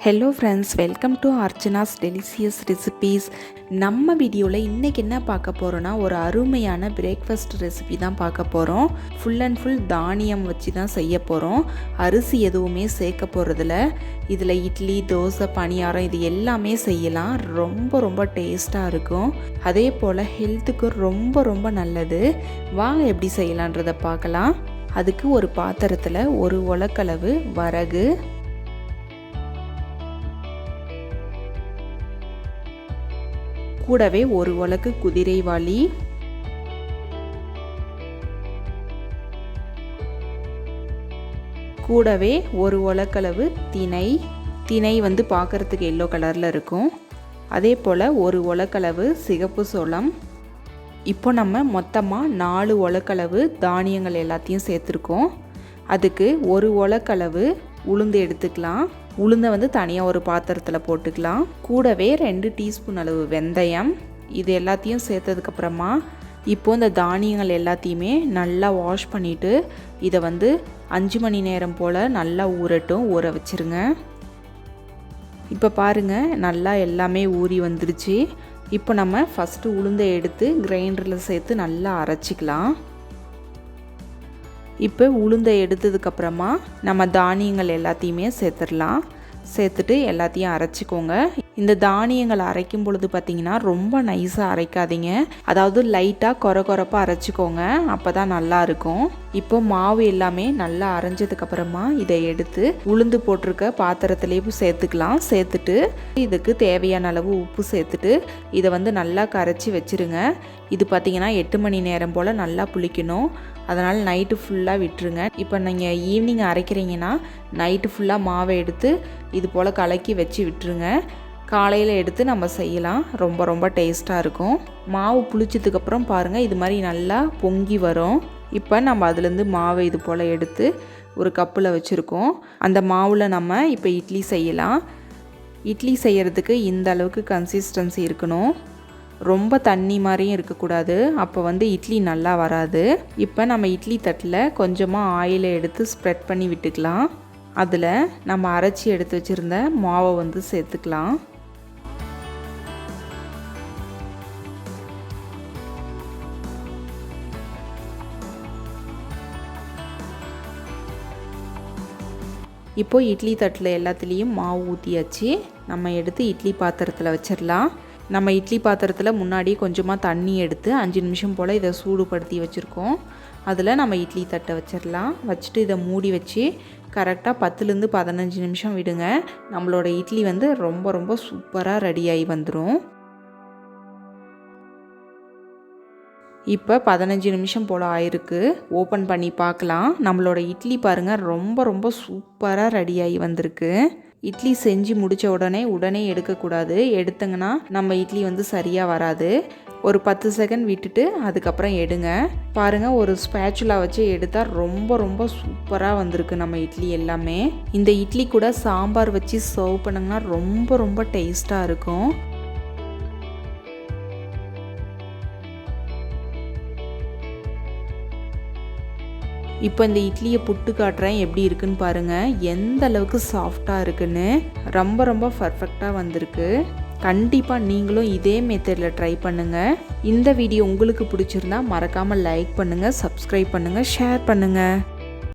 Hello friends, welcome to Archana's delicious recipes. நம்ம வீடியோவில் இன்றைக்கி என்ன பார்க்க போகிறோன்னா, ஒரு அருமையான பிரேக்ஃபாஸ்ட் ரெசிபி தான் பார்க்க போகிறோம். ஃபுல் அண்ட் ஃபுல் தானியம் வச்சு தான் செய்ய போகிறோம். அரிசி எதுவுமே சேர்க்க போகிறதில்ல. இதில் இட்லி, தோசை, பணியாரம் இது எல்லாமே செய்யலாம். ரொம்ப ரொம்ப டேஸ்ட்டாக இருக்கும். அதே போல் ஹெல்த்துக்கு ரொம்ப ரொம்ப நல்லது. வாங்க எப்படி செய்யலான்றதை பார்க்கலாம். அதுக்கு ஒரு பாத்திரத்தில் ஒரு உலக்களவு வரகு, கூடவே ஒரு உலக்கு குதிரைவாலி, கூடவே ஒரு உலக்களவு திணை. திணை பார்க்குறதுக்கு எல்லோ கலரில் இருக்கும். அதே போல் ஒரு உலக்களவு சிகப்பு சோளம். இப்போ நம்ம மொத்தமாக 4 உலக்களவு தானியங்கள் எல்லாத்தையும் சேர்த்துருக்கோம். அதுக்கு ஒரு உலக்களவு உளுந்து எடுத்துக்கலாம். உளுந்தை தனியாக ஒரு பாத்திரத்தில் போட்டுக்கலாம். கூடவே 2 டீஸ்பூன் அளவு வெந்தயம். இது எல்லாத்தையும் சேர்த்ததுக்கப்புறமா இப்போ இந்த தானியங்கள் எல்லாத்தையுமே நல்லா வாஷ் பண்ணிவிட்டு இதை 5 மணி நேரம் போல் நல்லா ஊற வச்சுருங்க. இப்போ பாருங்கள், நல்லா எல்லாமே ஊறி வந்துருச்சு. இப்போ நம்ம ஃபஸ்ட்டு உளுந்தை எடுத்து கிரைண்டரில் சேர்த்து நல்லா அரைச்சிக்கலாம். இப்போ உளுந்தை எடுத்ததுக்கப்புறமா நம்ம தானியங்கள் எல்லாத்தையுமே சேர்த்துடலாம். சேர்த்துட்டு எல்லாத்தையும் அரைச்சிக்கோங்க. இந்த தானியங்களை அரைக்கும் பொழுது பார்த்திங்கன்னா ரொம்ப நைஸாக அரைக்காதீங்க. அதாவது லைட்டாக கொரப்பாக அரைச்சிக்கோங்க. அப்போ தான் நல்லாயிருக்கும். இப்போ மாவு எல்லாமே நல்லா அரைஞ்சதுக்கப்புறமா இதை எடுத்து உளுந்து போட்டிருக்க பாத்திரத்துலேயும் சேர்த்துக்கலாம். சேர்த்துட்டு இதுக்கு தேவையான அளவு உப்பு சேர்த்துட்டு இதை நல்லா கரைச்சி வச்சுருங்க. இது பார்த்திங்கன்னா 8 மணி நேரம் போல் நல்லா புளிக்கணும். அதனால் நைட்டு ஃபுல்லாக விட்டுருங்க. இப்போ நீங்கள் ஈவினிங் அரைக்கிறீங்கன்னா நைட்டு ஃபுல்லாக மாவை எடுத்து இது போல் கலக்கி வச்சு விட்டுருங்க. காலையில் எடுத்து நம்ம செய்யலாம். ரொம்ப ரொம்ப டேஸ்ட்டாக இருக்கும். மாவு புளிச்சதுக்கப்புறம் பாருங்கள், இது மாதிரி நல்லா பொங்கி வரும். இப்போ நம்ம அதுலேருந்து மாவை இது போல் எடுத்து ஒரு கப்பில் வச்சுருக்கோம். அந்த மாவில் நம்ம இப்போ இட்லி செய்யலாம். இட்லி செய்கிறதுக்கு இந்த அளவுக்கு கன்சிஸ்டன்சி இருக்கணும். ரொம்ப தண்ணி மாதிரியும் இருக்கக்கூடாது. அப்போ இட்லி நல்லா வராது. இப்போ நம்ம இட்லி தட்டில் கொஞ்சமாக ஆயிலை எடுத்து ஸ்ப்ரெட் பண்ணி விட்டுக்கலாம். அதில் நம்ம அரைச்சி எடுத்து வச்சுருந்த மாவை சேர்த்துக்கலாம். இப்போது இட்லி தட்டில் எல்லாத்துலேயும் மாவு ஊற்றியாச்சு. நம்ம எடுத்து இட்லி பாத்திரத்தில் வச்சிடலாம். நம்ம இட்லி பாத்திரத்தில் முன்னாடி கொஞ்சமாக தண்ணி எடுத்து 5 நிமிஷம் போல் இதை சூடுபடுத்தி வச்சுருக்கோம். அதில் நம்ம இட்லி தட்டை வச்சிடலாம். வச்சுட்டு இதை மூடி வச்சு கரெக்டாக 10லேருந்து 15 நிமிஷம் விடுங்க. நம்மளோட இட்லி ரொம்ப ரொம்ப சூப்பராக ரெடியாகி வந்துடும். இப்போ 15 நிமிஷம் போல் ஆயிருக்கு. ஓப்பன் பண்ணி பார்க்கலாம். நம்மளோட இட்லி பாருங்கள், ரொம்ப ரொம்ப சூப்பராக ரெடியாகி வந்திருக்கு. இட்லி செஞ்சு முடித்த உடனே எடுக்கக்கூடாது. எடுத்தங்கன்னா நம்ம இட்லி சரியாக வராது. ஒரு 10 செகண்ட் விட்டுட்டு அதுக்கப்புறம் எடுங்க. பாருங்கள், ஒரு ஸ்பேச்சுலா வச்சு எடுத்தால் ரொம்ப ரொம்ப சூப்பராக வந்திருக்கு நம்ம இட்லி எல்லாமே. இந்த இட்லி கூட சாம்பார் வச்சு சர்வ் பண்ணுங்கன்னா ரொம்ப ரொம்ப டேஸ்ட்டாக இருக்கும். இப்போ இந்த இட்லியை புட்டு காட்டுறேன், எப்படி இருக்குன்னு பாருங்கள். எந்த அளவுக்கு சாஃப்டாக இருக்குன்னு. ரொம்ப ரொம்ப பர்ஃபெக்டாக வந்திருக்கு. கண்டிப்பாக நீங்களும் இதே மெத்தடில் ட்ரை பண்ணுங்கள். இந்த வீடியோ உங்களுக்கு பிடிச்சிருந்தா மறக்காமல் லைக் பண்ணுங்கள், சப்ஸ்கிரைப் பண்ணுங்கள், ஷேர் பண்ணுங்கள்.